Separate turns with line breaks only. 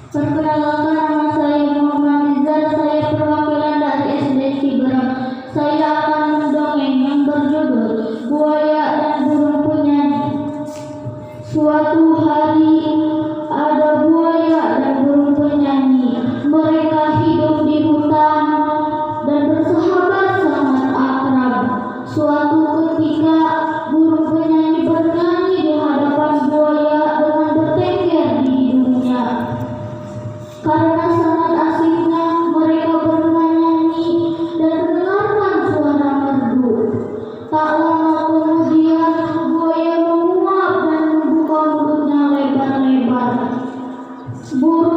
Perkenalkan, nama saya Muhammad Rizal. Saya perwakilan dari SD Ciberem. Saya akan mendongeng yang berjudul Buaya dan Burung Penyanyi. Suatu hari ada buaya dan burung penyanyi. Mereka hidup di hutan dan bersahabat sangat akrab. Suatu ketika burung penyanyi bernyanyi di hadapan buaya dengan bertengger di hidungnya. Karena sangat asiknya mereka bernyanyi dan mendengarkan suara merdu. Tak lama kemudian buaya menguap dan membuka mulutnya lebar-lebar. Burung